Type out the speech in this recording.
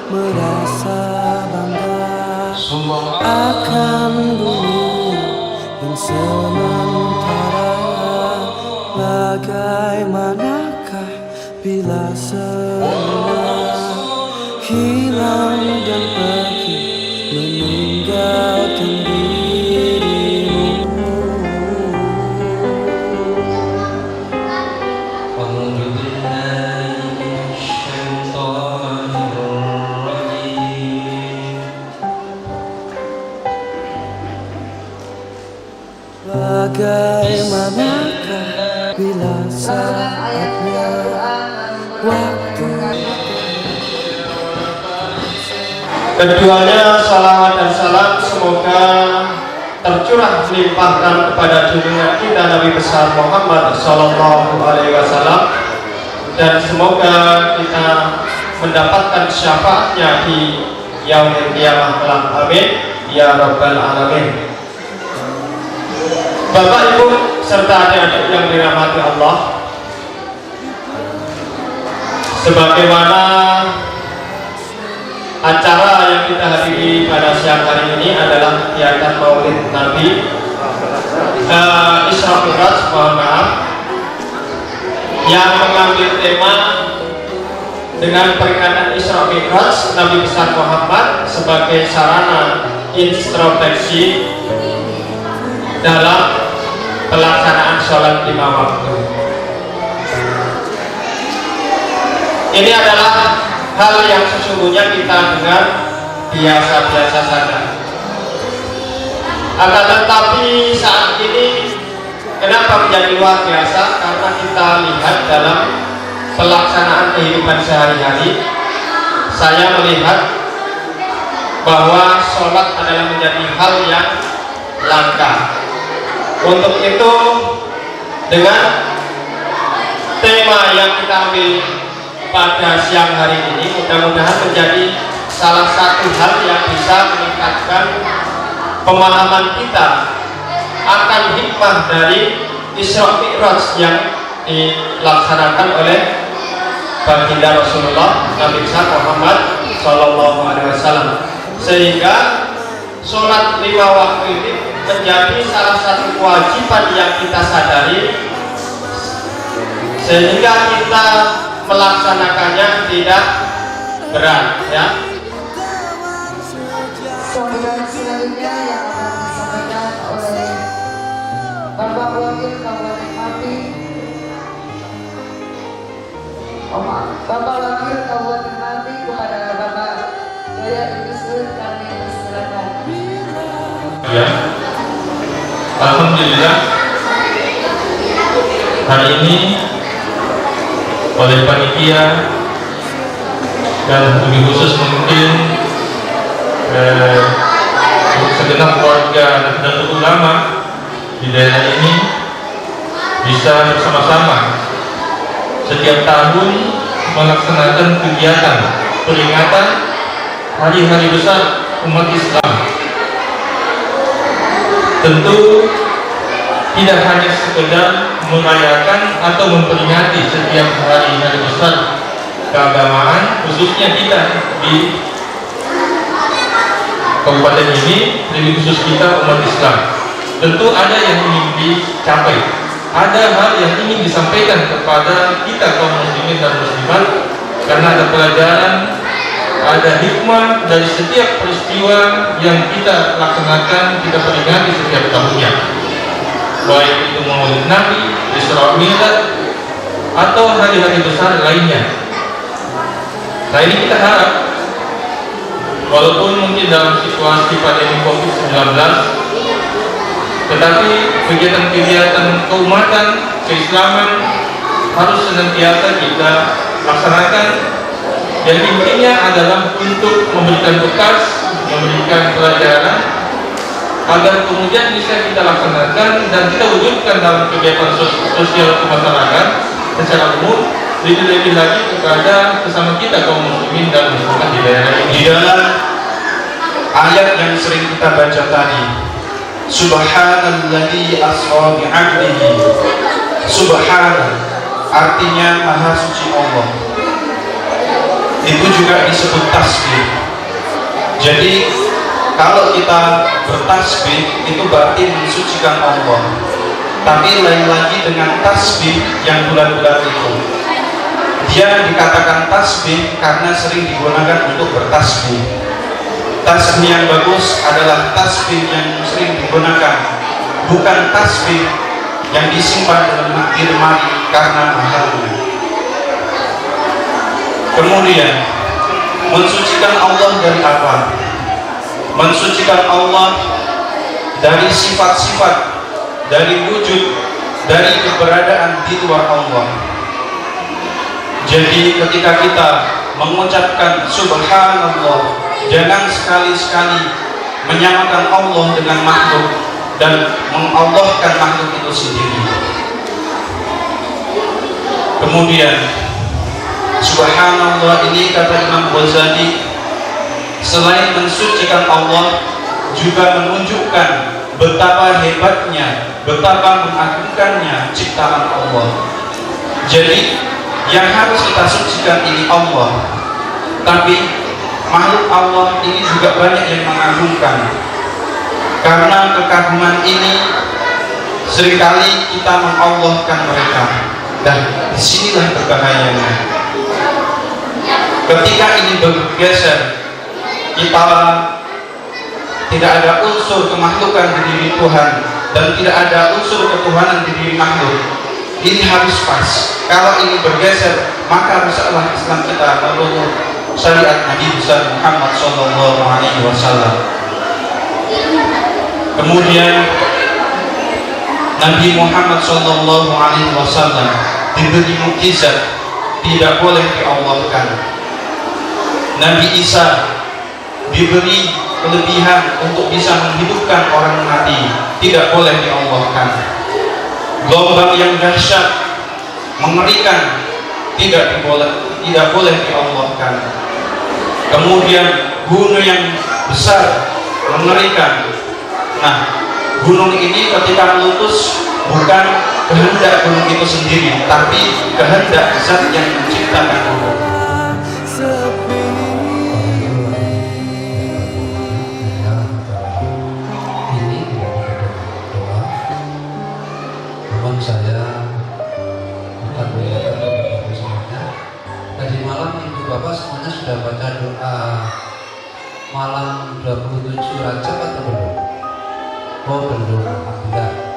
merasa bangga akan bumi yang sementara. Bagaimanakah bila semua hilang dan pergi meninggalkan dirimu? A'udzu billahi minasyaitonir rajim. Bagaimanakah bila saatnya waktu. Keduanya salawat dan salam semoga tercurah limpahkan kepada junjungan kita Nabi besar Muhammad Sallallahu Alaihi Wasallam, dan semoga kita mendapatkan syafaatnya di yaumil qiyamah kelak. Amin ya rabbal alamin. Bapak Ibu serta adik-adik yang dirahmati Allah, sebagaimana acara yang kita hadiri pada siang hari ini adalah kegiatan Maulid Nabi Isra Mi'raj, mohon maaf, yang mengambil tema dengan peringatan Isra Mi'raj Nabi besar Muhammad sebagai sarana introspeksi dalam pelaksanaan sholat 5 waktu. Ini adalah hal yang sesungguhnya kita dengar biasa-biasa saja. Akan tetapi saat ini kenapa menjadi luar biasa? Karena kita lihat dalam pelaksanaan kehidupan sehari-hari, saya melihat bahwa sholat adalah menjadi hal yang langka. Untuk itu, dengan tema yang kita ambil pada siang hari ini, mudah-mudahan menjadi salah satu hal yang bisa meningkatkan pemahaman kita akan hikmah dari Isra Mi'raj yang dilaksanakan oleh baginda Rasulullah Nabi besar Muhammad Sallallahu Alaihi Wasallam, sehingga sholat 5 waktu ini menjadi salah satu kewajiban yang kita sadari, sehingga kita melaksanakannya tidak berat, ya. Kemudian selanjutnya yang akan disampaikan oleh Bapak Wakil Kabupaten Mati, Bapak Wakil Kabupaten Mati kepada Bapak Jaya Yusuf, kami persilakan. Ya, alhamdulillah hari ini oleh panitia dan lebih khusus mungkin segenap keluarga dan ulama di daerah ini bisa bersama-sama setiap tahun melaksanakan kegiatan peringatan hari-hari besar umat Islam. Tentu tidak hanya sekedar merayakan atau memperingati setiap hari-hari besar keagamaan, khususnya kita di kabupaten ini, lebih khusus kita umat Islam. Tentu ada yang ingin dicapai, ada hal yang ingin disampaikan kepada kita kaum muslimin dan muslimat, karena ada pelajaran, ada hikmah dari setiap peristiwa yang kita laksanakan, kita peringati setiap tahunnya, baik itu Maulid Nabi, Isra Mi'raj, atau hari-hari besar lainnya. Nah, ini kita harap, walaupun mungkin dalam situasi pandemi COVID-19, tetapi kegiatan-kegiatan keumatan, keislaman harus senantiasa kita laksanakan. Jadi intinya adalah untuk memberikan bekas, memberikan pelajaran, agar kemudian bisa kita laksanakan dan kita wujudkan dalam kegiatan sosial kemasyarakatan secara umum, lebih-lebih lagi kepada sesama kita kaum muslimin dan muslimat di daerah ini. Di dalam ayat yang sering kita baca tadi, Subhanalladzi asra bi'abdihi, Subhana artinya maha suci Allah. itu juga disebut tasbih. Jadi kalau kita bertasbih itu berarti mensucikan Allah. Tapi lain lagi dengan tasbih yang bulat-bulat itu. Dia dikatakan tasbih karena sering digunakan untuk bertasbih. Tasbih yang bagus adalah tasbih yang sering digunakan, bukan tasbih yang disimpan dalam lemari karena mahalnya. Kemudian mensucikan Allah dari apa? Mensucikan Allah dari sifat-sifat, dari wujud, dari keberadaan di luar Allah. Jadi ketika kita mengucapkan subhanallah, jangan sekali-sekali menyamakan Allah dengan makhluk dan mengallahkan makhluk itu sendiri. Kemudian subhanallah ini kata Imam Ghazali selain mensucikan Allah juga menunjukkan betapa hebatnya, betapa mengagumkannya ciptaan Allah. Jadi yang harus kita sucikan ini Allah, tapi makhluk Allah ini juga banyak yang mengagumkan. Karena kekaguman ini seringkali kita mengallahkan mereka, dan disinilah berbahayanya. Ketika ini bergeser, kita tidak ada unsur kemakhlukan di diri Tuhan dan tidak ada unsur ketuhanan di diri makhluk. Ini harus pas. Kalau ini bergeser, maka rusaklah Islam kita menurut syariat Nabi besar Muhammad SAW. Kemudian Nabi Muhammad SAW diberi mukjizat, tidak boleh diallahkan. Nabi Isa diberi kelebihan untuk bisa menghidupkan orang mati, tidak boleh diallahkan. Gelombang yang dahsyat, mengerikan, tidak boleh diallahkan. Kemudian gunung yang besar, mengerikan. Nah, gunung ini ketika meletus bukan kehendak gunung itu sendiri, tapi kehendak zat yang menciptakan gunung. Saya akan mengingatkan semuanya. Tadi malam ibu bapak semuanya sudah baca doa malam 27 Rajab atau belum? Oh belum, alhamdulillah.